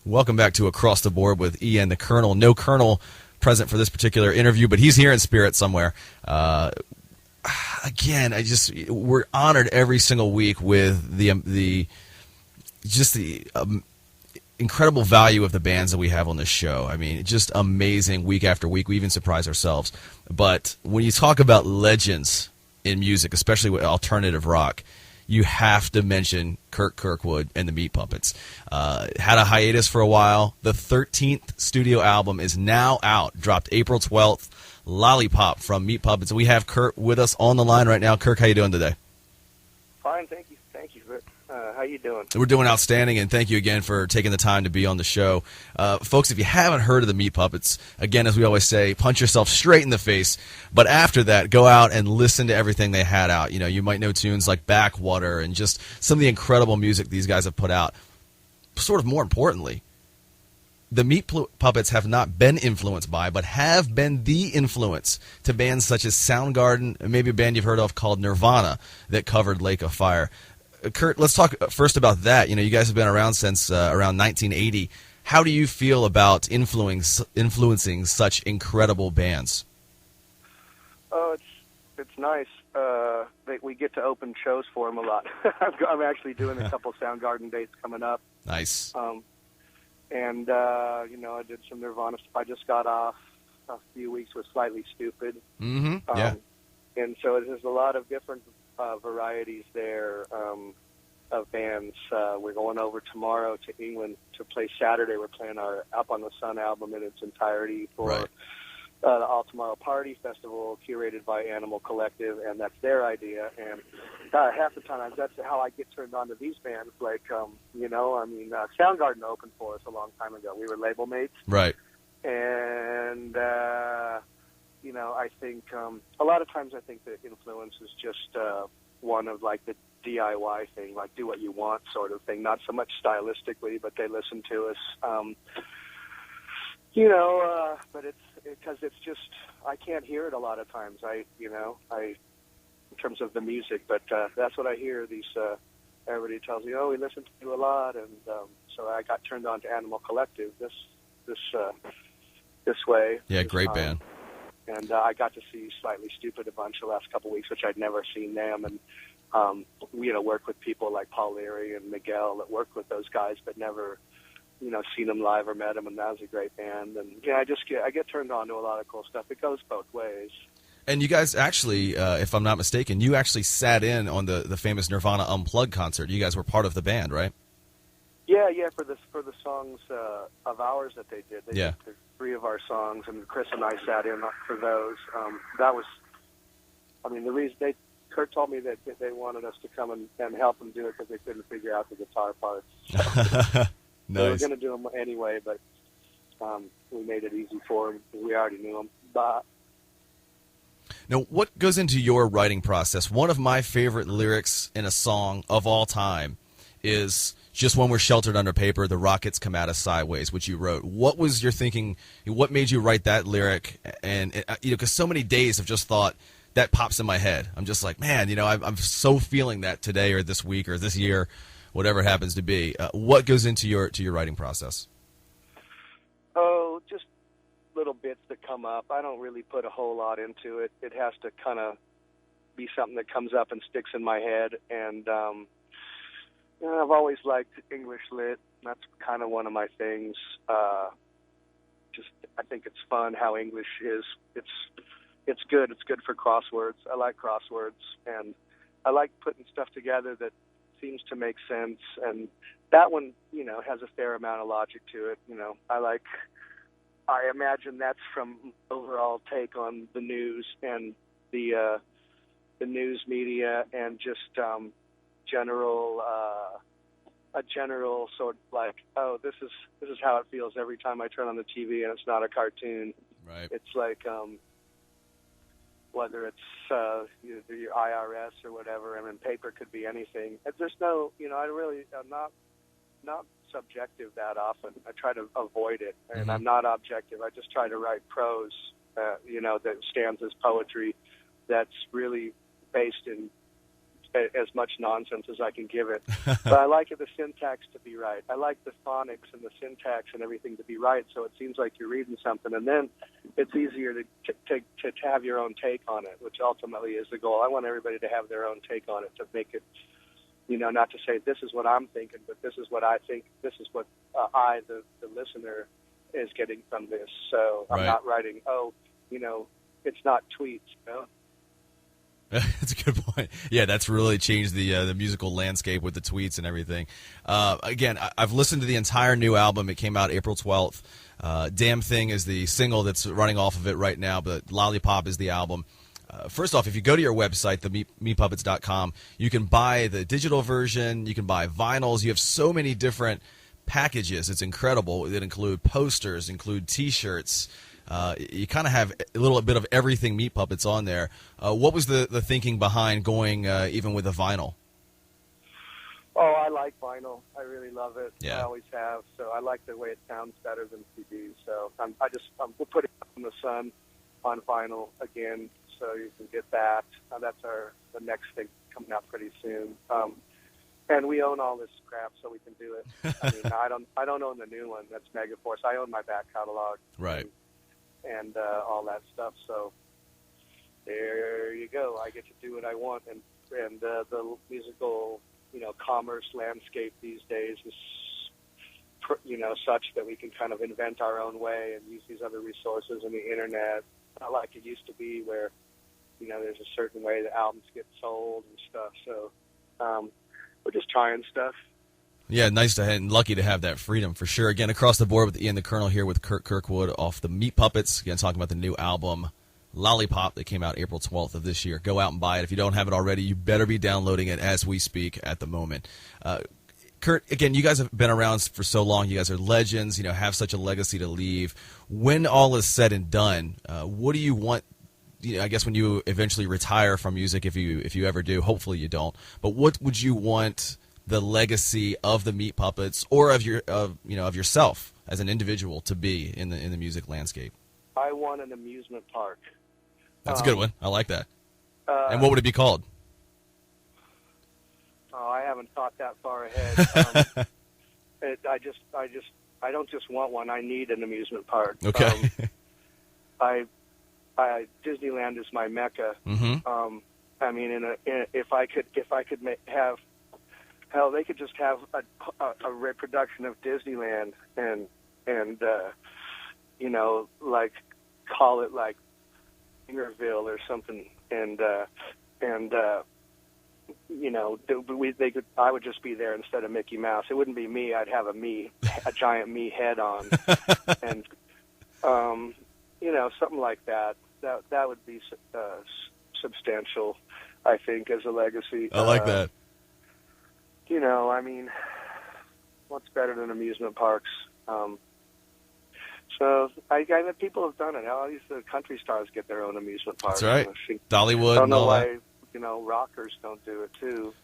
Welcome back to Across the Board with Ian the Colonel. No Colonel present for this particular interview, but he's here in spirit somewhere. Again, we're honored every single week with the incredible value of the bands that we have on this show. I mean, just amazing week after week. We even surprise ourselves. But when you talk about legends in music, especially with alternative rock, you have to mention Curt Kirkwood and the Meat Puppets. Had a hiatus for a while. The 13th studio album is now out, dropped April 12th. Lollipop from Meat Puppets. We have Curt with us on the line right now. Curt, how you doing today? Fine, thank you. How you doing? We're doing outstanding, and thank you again for taking the time to be on the show. Folks, if you haven't heard of the Meat Puppets, again, as we always say, punch yourself straight in the face. But after that, go out and listen to everything they had out. You know, you might know tunes like Backwater and just some of the incredible music these guys have put out. Sort of more importantly, the Meat Puppets have not been influenced by, but have been the influence to bands such as Soundgarden, and maybe a band you've heard of called Nirvana that covered Lake of Fire. Curt, let's talk first about that. You know, you guys have been around since around 1980. How do you feel about influencing such incredible bands? Oh, it's nice. We get to open shows for them a lot. I'm actually doing a couple Soundgarden dates coming up. Nice. And I did some Nirvana stuff. I just got off a few weeks with Slightly Stupid. Mm-hmm. Yeah. And so there's a lot of different varieties there of bands. We're going over tomorrow to England to play Saturday. We're playing our Up on the Sun album in its entirety for the All Tomorrow Party Festival, curated by Animal Collective, and that's their idea. And half the time, that's how I get turned on to these bands. Like, Soundgarden opened for us a long time ago. We were label mates. Right. And I think a lot of times I think the influence is just one of like the DIY thing, like do what you want sort of thing, not so much stylistically, but they listen to us. But it's because it's just I can't hear it a lot of times. In terms of the music, but that's what I hear. These everybody tells me, oh, we listen to you a lot, and so I got turned on to Animal Collective this way. Yeah, great band. And I got to see Slightly Stupid a bunch the last couple of weeks, which I'd never seen them. And, work with people like Paul Leary and Miguel that worked with those guys, but never, seen them live or met them. And that was a great band. And, I get turned on to a lot of cool stuff. It goes both ways. And you guys actually, if I'm not mistaken, you actually sat in on the famous Nirvana Unplugged concert. You guys were part of the band, right? Yeah, for the songs of ours that they did. They did 3 of our songs, and Chris and I sat in for those. That was, the reason Curt told me that they wanted us to come and help them do it because they couldn't figure out the guitar parts. So Nice. They were going to do them anyway, but we made it easy for them because we already knew them. But now, what goes into your writing process? One of my favorite lyrics in a song of all time is just when we're sheltered under paper, the rockets come at us sideways, which you wrote. What was your thinking? What made you write that lyric? And, because so many days I've just thought that pops in my head. I'm just like, man, I'm so feeling that today or this week or this year, whatever it happens to be. What goes into your writing process? Oh, just little bits that come up. I don't really put a whole lot into it. It has to kind of be something that comes up and sticks in my head. And, I've always liked English lit. That's kind of one of my things. I think it's fun how English is. It's good. It's good for crosswords. I like crosswords, and I like putting stuff together that seems to make sense. And that one, has a fair amount of logic to it. I imagine that's from overall take on the news and the news media and just a general sort of like, oh, this is how it feels every time I turn on the TV and it's not a cartoon. Right. It's like whether it's your IRS or whatever. Paper could be anything. There's no, I'm not subjective that often. I try to avoid it, and Mm-hmm. I'm not objective. I just try to write prose, that stands as poetry that's really based in as much nonsense as I can give it. But I like the syntax to be right. I like the phonics and the syntax and everything to be right, so it seems like you're reading something, and then it's easier to have your own take on it, which ultimately is the goal. I want everybody to have their own take on it, to make it, not to say this is what I'm thinking, but this is what I think, this is what the listener, is getting from this. So I'm not writing, it's not tweets, That's a good point. Yeah, that's really changed the musical landscape with the tweets and everything. Again, I've listened to the entire new album. It came out April 12th. Damn Thing is the single that's running off of it right now, but Lollipop is the album. First off, if you go to your website, meatpuppets.com, you can buy the digital version. You can buy vinyls. You have so many different packages. It's incredible. That include posters, include T-shirts. You kind of have a little bit of everything Meat Puppets on there. What was the thinking behind going even with a vinyl? Oh, I like vinyl. I really love it. Yeah. I always have. So I like the way it sounds better than CDs. So we're putting it in the sun on vinyl again, so you can get that. That's the next thing coming out pretty soon. And we own all this crap, so we can do it. I mean, I don't own the new one. That's Megaforce. I own my back catalog. Right. And all that stuff. So there you go. I get to do what I want, and the musical, commerce landscape these days is, such that we can kind of invent our own way and use these other resources and the internet. Not like it used to be, where there's a certain way the albums get sold and stuff. So we're just trying stuff. Yeah, nice to have, and lucky to have that freedom for sure. Again, across the board with Ian the Colonel here with Curt Kirkwood off the Meat Puppets. Again, talking about the new album Lollipop that came out April 12th of this year. Go out and buy it. If you don't have it already, you better be downloading it as we speak at the moment. Curt, again, you guys have been around for so long. You guys are legends. Have such a legacy to leave. When all is said and done, what do you want? I guess when you eventually retire from music, if you ever do, hopefully you don't. But what would you want the legacy of the Meat Puppets, or of yourself as an individual, to be in the music landscape? I want an amusement park. That's a good one. I like that. And what would it be called? Oh, I haven't thought that far ahead. I don't just want one. I need an amusement park. Okay. Disneyland is my mecca. Mm-hmm. I mean, if I could have, hell, they could just have a reproduction of Disneyland and like call it like Fingerville or something, and I would just be there instead of Mickey Mouse. It wouldn't be me. I'd have a giant me head on, and something like that. That would be substantial, I think, as a legacy. I like that. I mean, what's better than amusement parks? So people have done it. All these country stars get their own amusement parks. That's right. Dollywood. I don't know why rockers don't do it too.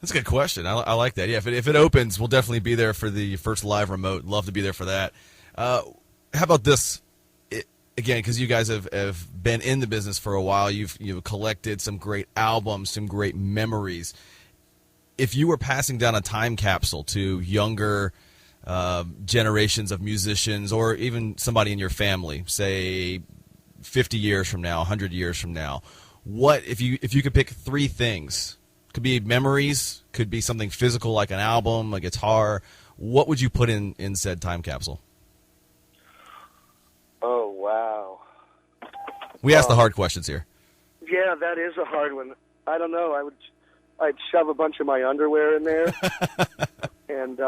That's a good question. I like that. Yeah, if it opens, we'll definitely be there for the first live remote. Love to be there for that. How about this? Again, because you guys have been in the business for a while, you've collected some great albums, some great memories. If you were passing down a time capsule to younger generations of musicians, or even somebody in your family, say 50 years from now, 100 years from now, what if you could pick three things? Could be memories, could be something physical like an album, a guitar. What would you put in said time capsule? Oh, wow. We ask the hard questions here. Yeah, that is a hard one. I don't know. I'd shove a bunch of my underwear in there, and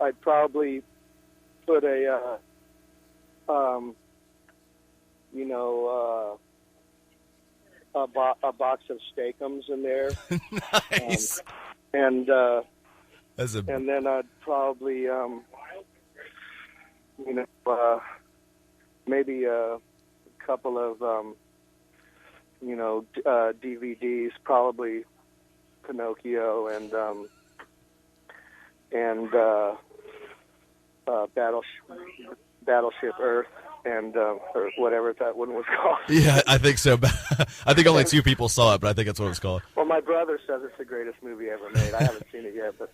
I'd probably put a box of Steakums in there. Nice. And then I'd probably maybe a couple of DVDs, probably Pinocchio and Battleship Earth and or whatever that one was called. Yeah, I think so. I think only 2 people saw it, but I think that's what it was called. Well, my brother says it's the greatest movie ever made. I haven't seen it yet, but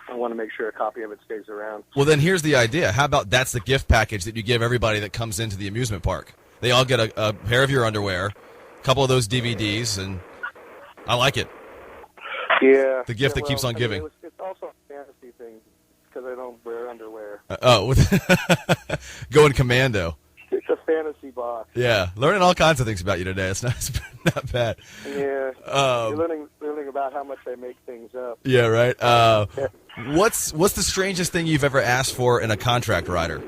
I want to make sure a copy of it stays around. Well, then here's the idea. How about that's the gift package that you give everybody that comes into the amusement park? They all get a pair of your underwear, a couple of those DVDs, and I like it. Yeah. The gift that keeps on giving. It's also a fantasy thing because I don't wear underwear. Going commando. It's a fantasy box. Yeah, learning all kinds of things about you today. It's not bad. Yeah, you're learning about how much I make things up. Yeah, right. What's the strangest thing you've ever asked for in a contract rider?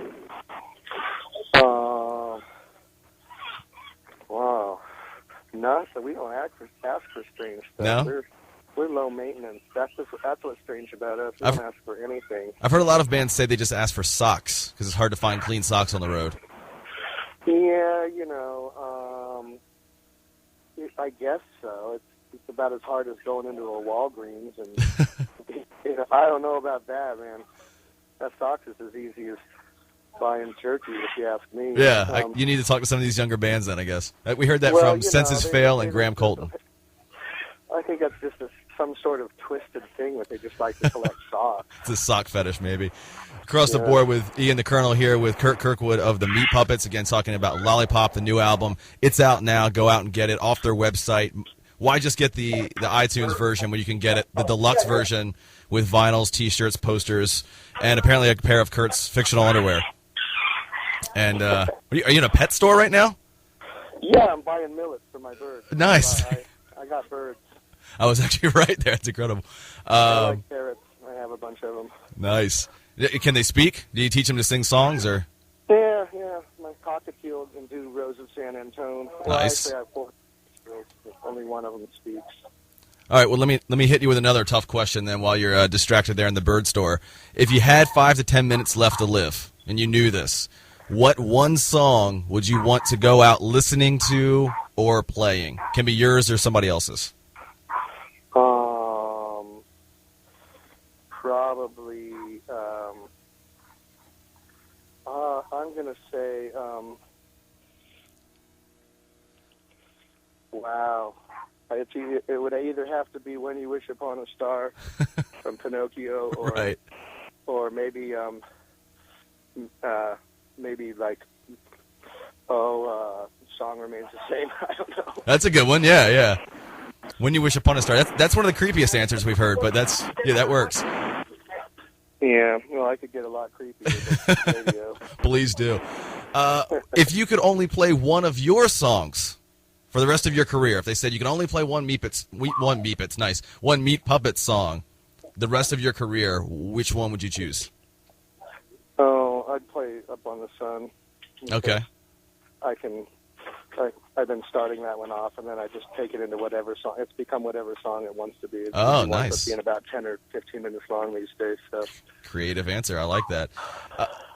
Wow, nothing. We don't ask for strange stuff. No? We're low maintenance. That's what's strange about us. We don't ask for anything. I've heard a lot of bands say they just ask for socks because it's hard to find clean socks on the road. Yeah, I guess so. It's about as hard as going into a Walgreens, and I don't know about that, man. That socks is as easy as buying turkey, if you ask me. Yeah, you need to talk to some of these younger bands then, I guess. We heard that from Senses Fail and Graham Colton. I think that's just some sort of twisted thing where they just like to collect socks. It's a sock fetish, maybe. Across the board with Ian the Colonel here with Curt Kirkwood of the Meat Puppets, again talking about Lollipop, the new album. It's out now. Go out and get it off their website. Why just get the iTunes version when you can get it, the deluxe version with vinyls, T-shirts, posters, and apparently a pair of Kurt's fictional underwear. And are you in a pet store right now? Yeah, I'm buying millets for my birds. Nice. I got birds. I was actually right there. It's incredible. I like parrots. I have a bunch of them. Nice. Can they speak? Do you teach them to sing songs or? Yeah. My cockatiel can do Rose of San Antone. Well, Nice. actually, I have 4. Only one of them speaks. All right. Well, let me hit you with another tough question then. While you're distracted there in the bird store, if you had 5 to 10 minutes left to live, and you knew this, what one song would you want to go out listening to or playing? Can be yours or somebody else's. Probably. I'm gonna say. Wow. It would either have to be "When You Wish Upon a Star" from Pinocchio, or Right. or maybe like "Song Remains the Same." I don't know. That's a good one. Yeah. When You Wish Upon a Star. That's one of the creepiest answers we've heard, but that works. Yeah, well, I could get a lot creepy with this radio. Please do. If you could only play one of your songs for the rest of your career, if they said you can only play one Meat Puppets song the rest of your career, which one would you choose? Oh, I'd play Up on the Sun. Okay. I've been starting that one off, and then I just take it into whatever song. It's become whatever song it wants to be. It nice. Wants to be in about 10 or 15 minutes long these days. So. Creative answer. I like that.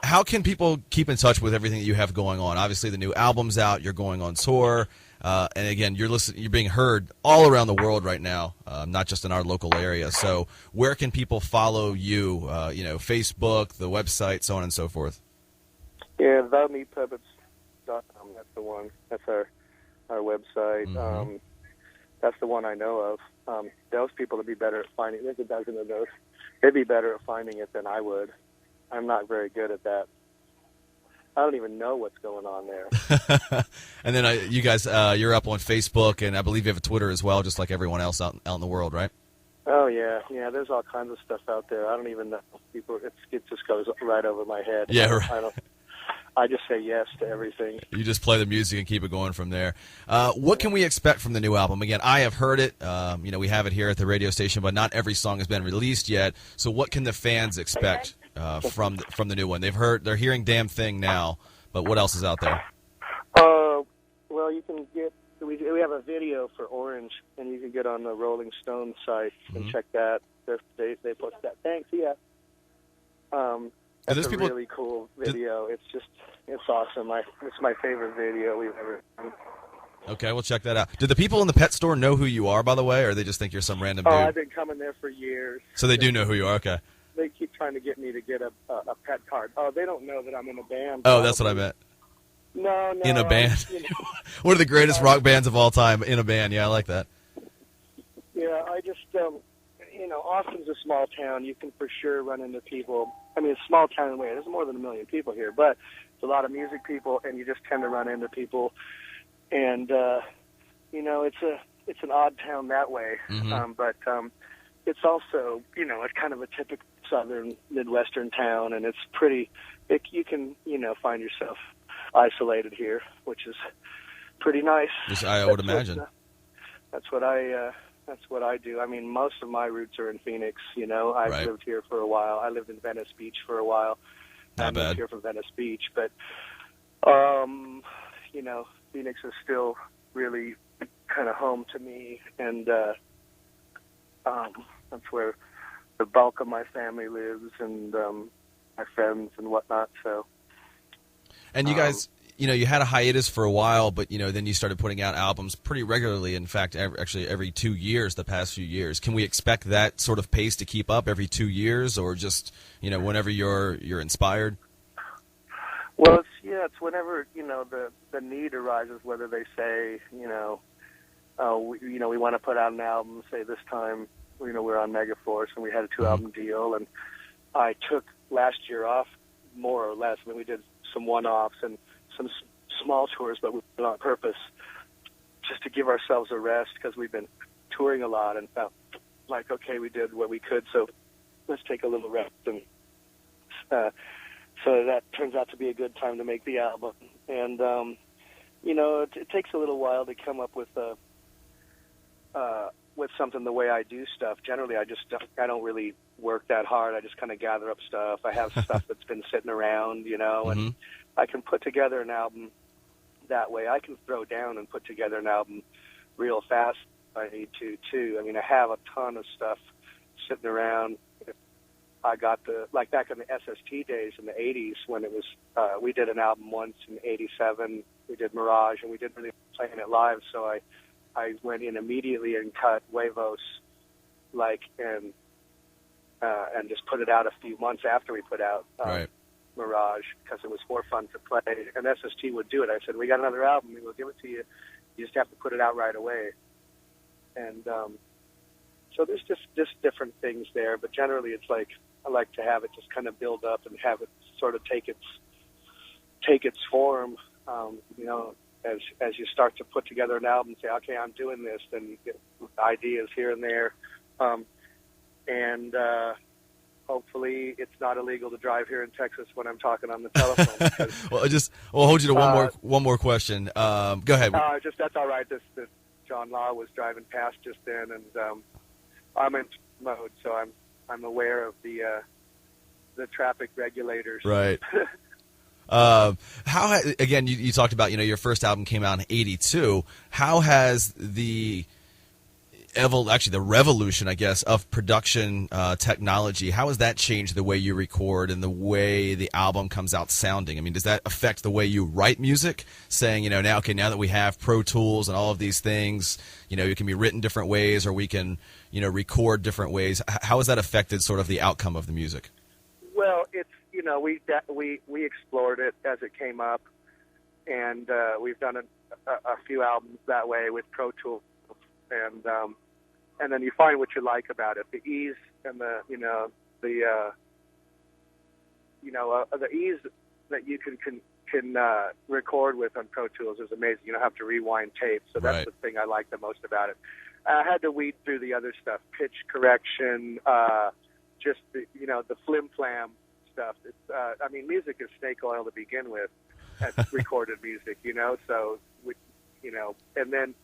How can people keep in touch with everything that you have going on? Obviously, the new album's out. You're going on tour. And again, you're being heard all around the world right now, not just in our local area. So where can people follow you? Facebook, the website, so on and so forth. Yeah, themeatpuppets.com. That's the one. That's our website. Mm-hmm. That's the one I know of. Those people would be better at finding. There's a dozen of those. They'd be better at finding it than I would. I'm not very good at that. I don't even know what's going on there. And then you guys, you're up on Facebook, and I believe you have a Twitter as well, just like everyone else out in the world, right? Oh yeah. There's all kinds of stuff out there. I don't even know. People, it just goes right over my head. Yeah, right. I just say yes to everything. You just play the music and keep it going from there. What can we expect from the new album? Again, I have heard it. We have it here at the radio station, but not every song has been released yet. So what can the fans expect from the new one? They're hearing "Damn Thing" now, but what else is out there? Well, you can get. We have a video for Orange, and you can get on the Rolling Stone site and check that. They post that. Thanks. Yeah. That's a really cool video. It's awesome. It's my favorite video we've ever done. Okay, we'll check that out. Did the people in the pet store know who you are, by the way, or they just think you're some random dude? Oh, I've been coming there for years. So they do know who you are. Okay. They keep trying to get me to get a pet card. Oh, they don't know that I'm in a band. Oh, that's what I meant. No. In a band. One of the greatest rock bands of all time, in a band. Yeah, I like that. Yeah, I just, Austin's a small town. You can for sure run into people. I mean, it's a small town in a way. There's more than 1 million people here, but it's a lot of music people, and you just tend to run into people. And, it's an odd town that way. Mm-hmm. But it's also, it's kind of a typical southern Midwestern town, and it's pretty, you can, find yourself isolated here, which is pretty nice. I would imagine. That's what I do. I mean, most of my roots are in Phoenix. I've lived here for a while. I lived in Venice Beach for a while. Not bad. I moved here from Venice Beach, but Phoenix is still really kind of home to me, and that's where the bulk of my family lives, and my friends and whatnot. So. And you guys, you had a hiatus for a while, but, then you started putting out albums pretty regularly. In fact, actually every 2 years the past few years. Can we expect that sort of pace to keep up every 2 years, or just, whenever you're inspired? Well, it's whenever, the need arises, whether they say, we want to put out an album, say this time, we're on Megaforce, and we had a 2-album deal, and I took last year off, more or less. I mean, we did some one-offs and some small tours, but we did it on purpose just to give ourselves a rest, because we've been touring a lot and felt like, okay, we did what we could, so let's take a little rest. And so that turns out to be a good time to make the album. And, it takes a little while to come up with something the way I do stuff. Generally, I don't really work that hard. I just kind of gather up stuff. I have stuff that's been sitting around, and I can put together an album that way. I can throw down and put together an album real fast if I need to, too. I mean, I have a ton of stuff sitting around. I got like back in the SST days in the 80s when it was, we did an album once in 87. We did Mirage, and we didn't really play it live, so I went in immediately and cut Huevos, and just put it out a few months after we put out Mirage, because it was more fun to play. And SST would do it. I said, we got another album, we'll give it to you. You just have to put it out right away. And so there's just different things there, but generally it's like I like to have it just kind of build up and have it sort of take its form. As you start to put together an album, say, okay, I'm doing this, then you get ideas here and there. And hopefully it's not illegal to drive here in Texas when I'm talking on the telephone. I'll hold you to one more question. Go ahead. That's all right. This John Law was driving past just then, and I'm in mode, so I'm aware of the traffic regulators. Right. Again, you talked about, your first album came out in 82. How has the revolution, I guess, of production technology, how has that changed the way you record and the way the album comes out sounding? I mean, does that affect the way you write music? Saying, now that we have Pro Tools and all of these things, it can be written different ways, or we can, record different ways. How has that affected sort of the outcome of the music? Well, it's, we explored it as it came up, and we've done a few albums that way with Pro Tools, and then you find what you like about it. The ease and the ease that you can record with on Pro Tools is amazing. You don't have to rewind tape, so that's the thing I like the most about it. I had to weed through the other stuff, pitch correction, just the flim-flam stuff. It's, music is snake oil to begin with, as recorded music, so, and then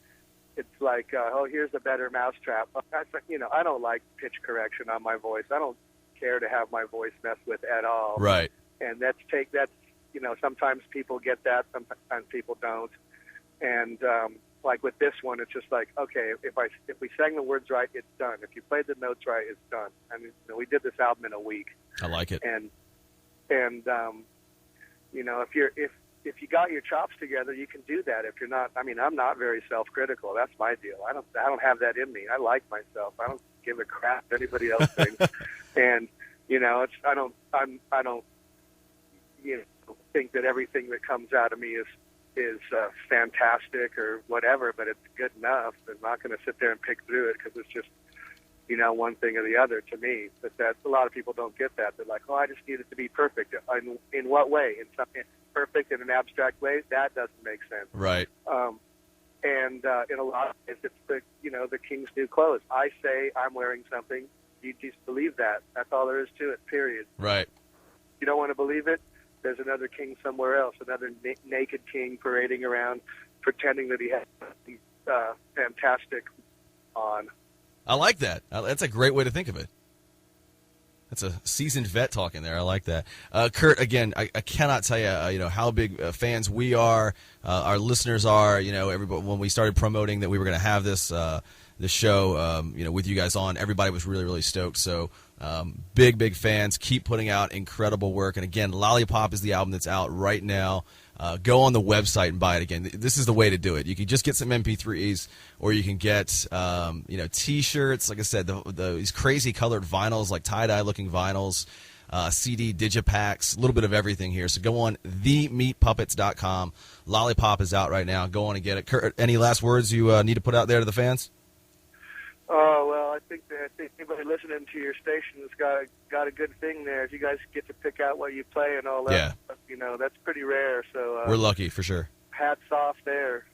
it's like, here's a better mousetrap. I don't like pitch correction on my voice. I don't care to have my voice messed with at all. Right. And sometimes people get that, sometimes people don't. And like with this one, it's just like, okay, if we sang the words right, it's done. If you played the notes right, it's done. I mean, we did this album in a week. I like it. And if you got your chops together, you can do that. If you're not, I'm not very self-critical. That's my deal. I don't have that in me. I like myself. I don't give a crap what anybody else thinks. And You know, I don't, you know, think that everything that comes out of me is fantastic or whatever, but it's good enough. I'm not going to sit there and pick through it because it's just, you know, one thing or the other to me. But that a lot of people don't get that. They're like, oh, I just need it to be perfect. In what way? In something perfect in an abstract way? That doesn't make sense. Right. And in a lot of ways, it's the king's new clothes. I say I'm wearing something. You just believe that. That's all there is to it, period. Right. You don't want to believe it? There's another king somewhere else, another naked king parading around, pretending that he has something fantastic on. I like that. That's a great way to think of it. That's a seasoned vet talking there. I like that. Curt, again, I cannot tell you, how big fans we are, our listeners are. Everybody, when we started promoting that we were going to have this show, with you guys on, everybody was really, really stoked. So big fans. Keep putting out incredible work. And again, Lollipop is the album that's out right now. Go on the website and buy it. Again, this is the way to do it. You can just get some MP3s, or you can get T-shirts. Like I said, these crazy colored vinyls, like tie-dye looking vinyls, CD digipacks, a little bit of everything here. So go on themeatpuppets.com. Lollipop is out right now. Go on and get it. Curt, any last words you need to put out there to the fans? Oh, well, I think anybody listening to your station has got a good thing there. If you guys get to pick out what you play and all that, that's pretty rare. So we're lucky for sure. Hats off there.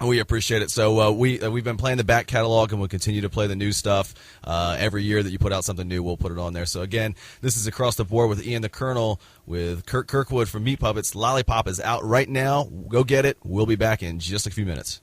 We appreciate it. So we've been playing the back catalog, and we'll continue to play the new stuff. Every year that you put out something new, we'll put it on there. So again, this is Across the Board with Ian the Colonel, with Curt Kirkwood from Meat Puppets. Lollipop is out right now. Go get it. We'll be back in just a few minutes.